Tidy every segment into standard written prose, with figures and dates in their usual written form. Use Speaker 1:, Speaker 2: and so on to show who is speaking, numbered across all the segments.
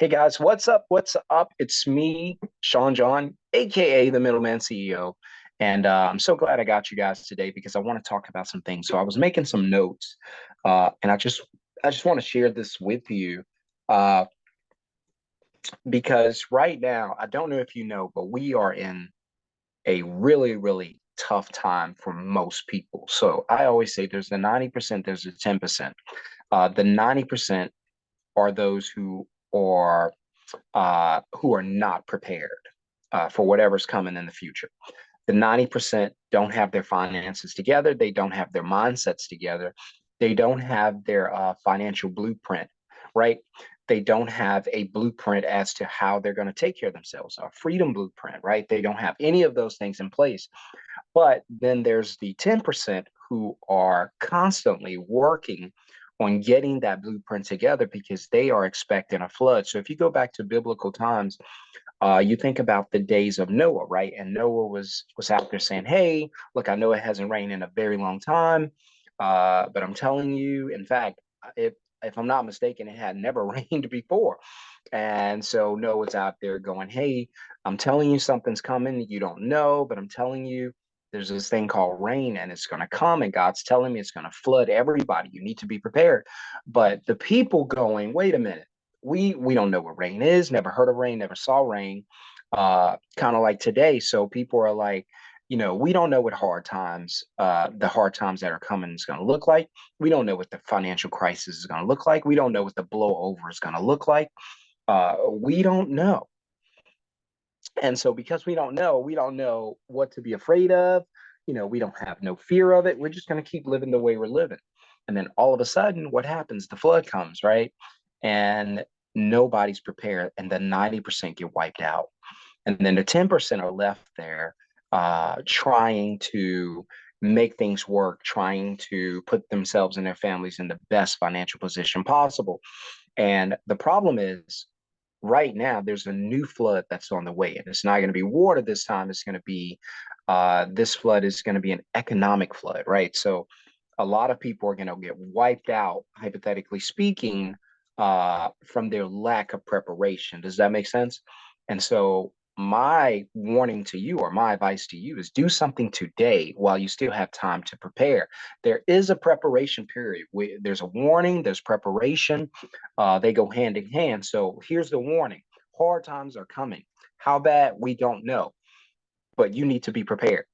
Speaker 1: Hey guys, what's up? What's up? It's me, Sean John, aka the Middleman CEO. And I'm so glad I got you guys today because I want to talk about some things. So I was making some notes, and I just want to share this with you uh, because right now, I don't know if you know, but we are in a really, really tough time for most people. So I always say there's the 90%, there's the 10%. The 90% are those who are not prepared for whatever's coming in the future. The 90% don't have their finances together. They don't have their mindsets together. They don't have their financial blueprint, right? They don't have a blueprint as to how they're going to take care of themselves, a freedom blueprint, right? They don't have any of those things in place. But then there's the 10% who are constantly working on getting that blueprint together because they are expecting a flood. So if you go back to biblical times, you think about the days of Noah, right? And Noah was out there saying, "Hey, look, I know it hasn't rained in a very long time, but I'm telling you, in fact, if I'm not mistaken, it had never rained before." And so Noah's out there going, "Hey, I'm telling you something's coming. You don't know, but I'm telling you." There's this thing called rain and it's going to come, and God's telling me it's going to flood everybody. You need to be prepared. But the people going, wait a minute, we don't know what rain is, never heard of rain, never saw rain, kind of like today. So people are like, we don't know what the hard times that are coming is going to look like. We don't know what the financial crisis is going to look like. We don't know what the blowover is going to look like. We don't know. And so because we don't know what to be afraid of. We don't have no fear of it. We're just going to keep living the way we're living. And then all of a sudden, what happens? The flood comes, right? And nobody's prepared. And the 90% get wiped out. And then the 10% are left there trying to make things work, trying to put themselves and their families in the best financial position possible. And the problem is, right now there's a new flood that's on the way, and it's not going to be water this time. It's going to be this flood is going to be an economic flood, right? So a lot of people are going to get wiped out, hypothetically speaking, from their lack of preparation. Does that make sense? And so my warning to you, or my advice to you, is do something today while you still have time to prepare. There is a preparation period. There's a warning, there's preparation. They go hand in hand. So here's the warning: hard times are coming. How bad, we don't know, but you need to be prepared.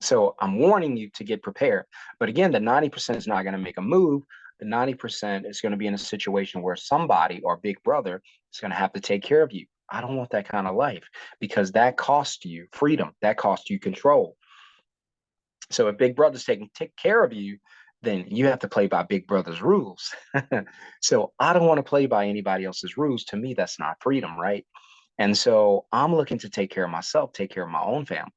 Speaker 1: So I'm warning you to get prepared. But again, the 90% is not going to make a move. The 90% is going to be in a situation where somebody or big brother is going to have to take care of you. I don't want that kind of life, because that costs you freedom. That costs you control. So if big brother's take care of you, then you have to play by big brother's rules. So I don't want to play by anybody else's rules. To me, that's not freedom, right? And so I'm looking to take care of myself, take care of my own family.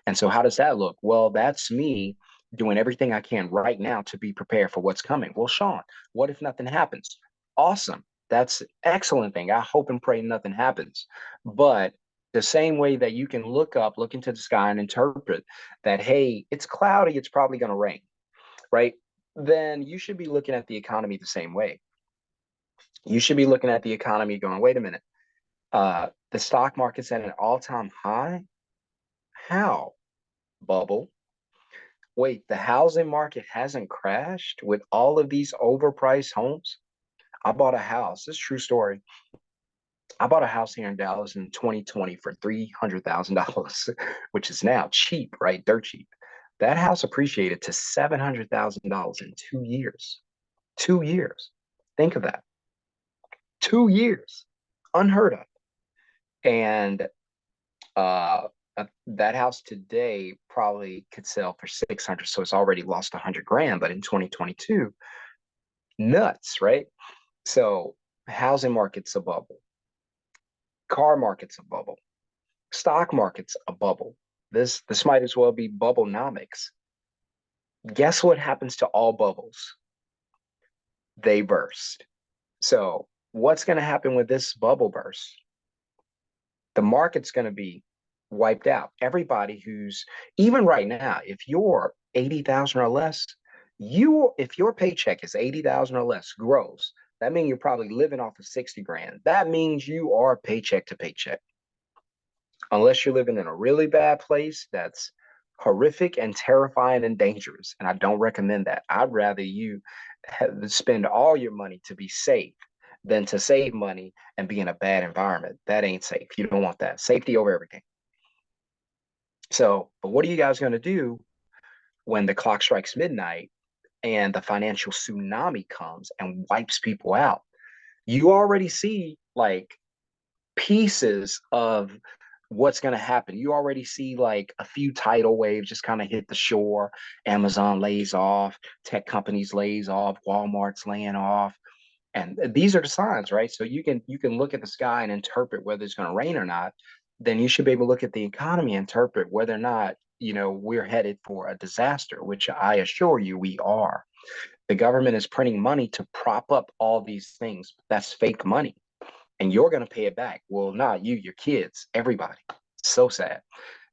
Speaker 1: And so how does that look? Well, that's me doing everything I can right now to be prepared for what's coming. Well, Sean, what if nothing happens? Awesome. That's an excellent thing. I hope and pray nothing happens. But the same way that you can look into the sky and interpret that, hey, it's cloudy, it's probably going to rain, right? Then you should be looking at the economy the same way. You should be looking at the economy going, wait a minute, the stock market's at an all-time high. How? Bubble. Wait, the housing market hasn't crashed with all of these overpriced homes? I bought a house. This is a true story. I bought a house here in Dallas in 2020 for $300,000, which is now cheap, right? Dirt cheap. That house appreciated to $700,000 in 2 years. 2 years. Think of that. 2 years. Unheard of. And that house today probably could sell for 600, so it's already lost 100 grand. But in 2022, nuts, right? So housing market's a bubble, car market's a bubble, stock market's a bubble. This might as well be bubblenomics. Guess what happens to all bubbles? They burst. So what's going to happen with this bubble burst? The market's going to be wiped out. Everybody who's, even right now, if you're 80,000 or less, if your paycheck is 80,000 or less gross, That means you're probably living off of 60 grand. That means you are paycheck to paycheck. Unless you're living in a really bad place that's horrific and terrifying and dangerous. And I don't recommend that. I'd rather you spend all your money to be safe than to save money and be in a bad environment. That ain't safe. You don't want that. Safety over everything. So, but what are you guys going to do when the clock strikes midnight and the financial tsunami comes and wipes people out? You already see like pieces of what's going to happen. You already see like a few tidal waves just kind of hit the shore. Amazon lays off, tech companies lays off, Walmart's laying off. And these are the signs, right? So you can look at the sky and interpret whether it's going to rain or not. Then you should be able to look at the economy and interpret whether or not, we're headed for a disaster, which I assure you we are. The government is printing money to prop up all these things. That's fake money. And you're going to pay it back. Well, not you, your kids, everybody. So sad.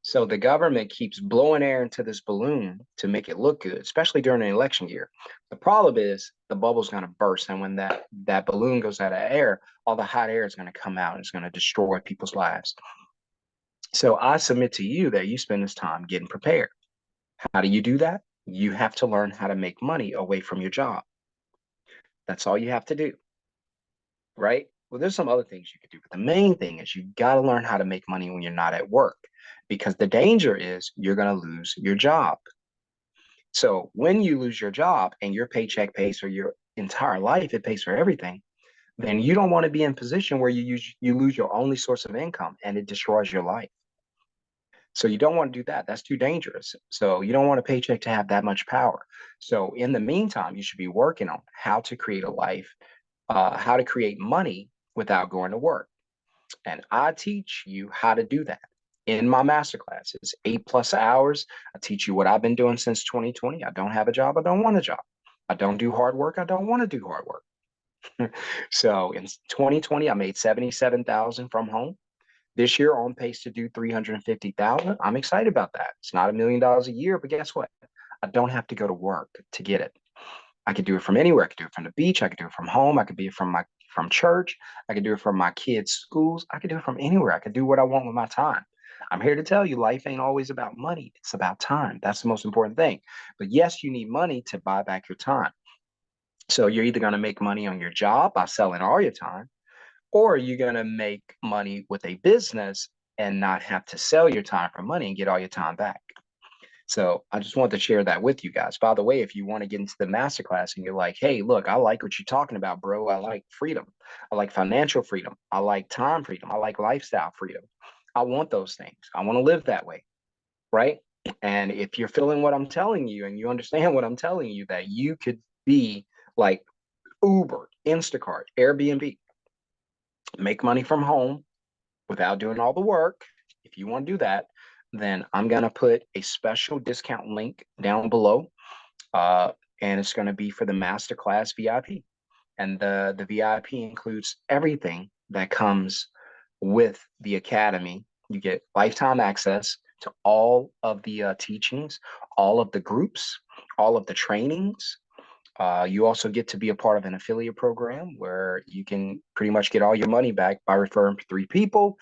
Speaker 1: So the government keeps blowing air into this balloon to make it look good, especially during an election year. The problem is the bubble's going to burst. And when that balloon goes out of air, all the hot air is going to come out and it's going to destroy people's lives. So I submit to you that you spend this time getting prepared. How do you do that? You have to learn how to make money away from your job. That's all you have to do, right? Well, there's some other things you could do, but the main thing is you got to learn how to make money when you're not at work, because the danger is you're going to lose your job. So when you lose your job and your paycheck pays for your entire life, it pays for everything, then you don't want to be in a position where you lose your only source of income and it destroys your life. So you don't want to do that. That's too dangerous. So you don't want a paycheck to have that much power. So in the meantime, you should be working on how to create a life, how to create money without going to work. And I teach you how to do that in my masterclass. It's 8+ hours. I teach you what I've been doing since 2020. I don't have a job. I don't want a job. I don't do hard work. I don't want to do hard work. So in 2020, I made 77,000 from home. This year, on pace to do 350,000. I'm excited about that. It's not $1 million a year, but guess what? I don't have to go to work to get it. I could do it from anywhere. I could do it from the beach. I could do it from home. I could be from church. I could do it from my kids' schools. I could do it from anywhere. I could do what I want with my time. I'm here to tell you, life ain't always about money. It's about time. That's the most important thing. But yes, you need money to buy back your time. So you're either going to make money on your job by selling all your time, or you're going to make money with a business and not have to sell your time for money and get all your time back. So I just wanted to share that with you guys. By the way, if you want to get into the masterclass and you're like, hey, look, I like what you're talking about, bro. I like freedom. I like financial freedom. I like time freedom. I like lifestyle freedom. I want those things. I want to live that way. Right. And if you're feeling what I'm telling you and you understand what I'm telling you, that you could be like Uber, Instacart, Airbnb, make money from home without doing all the work. If you want to do that, then I'm going to put a special discount link down below. And it's going to be for the Masterclass VIP. And the VIP includes everything that comes with the Academy. You get lifetime access to all of the teachings, all of the groups, all of the trainings. You also get to be a part of an affiliate program where you can pretty much get all your money back by referring 3 people.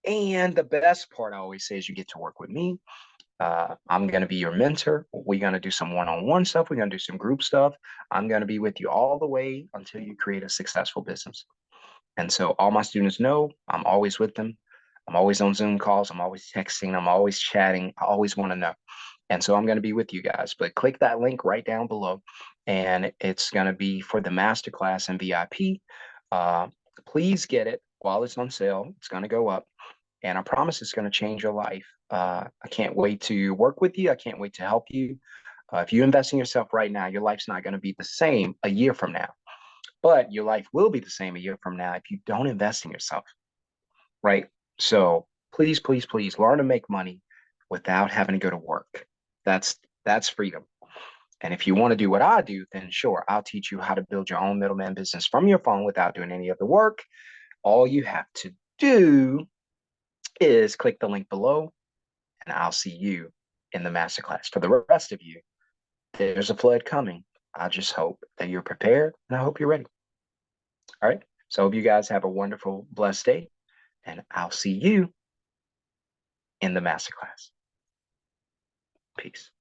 Speaker 1: And the best part I always say is you get to work with me. I'm going to be your mentor. We're going to do some one-on-one stuff. We're going to do some group stuff. I'm going to be with you all the way until you create a successful business. And so all my students know I'm always with them. I'm always on Zoom calls. I'm always texting. I'm always chatting. I always want to know. And so I'm going to be with you guys. But click that link right down below. And it's going to be for the Masterclass and VIP. Please get it while it's on sale. It's going to go up. And I promise it's going to change your life. I can't wait to work with you. I can't wait to help you. If you invest in yourself right now, your life's not going to be the same a year from now. But your life will be the same a year from now if you don't invest in yourself, right? So please, please, please learn to make money without having to go to work. That's freedom. And if you want to do what I do, then sure, I'll teach you how to build your own middleman business from your phone without doing any of the work. All you have to do is click the link below, and I'll see you in the masterclass. For the rest of you, there's a flood coming. I just hope that you're prepared, and I hope you're ready. All right. So I hope you guys have a wonderful, blessed day, and I'll see you in the masterclass. Peace.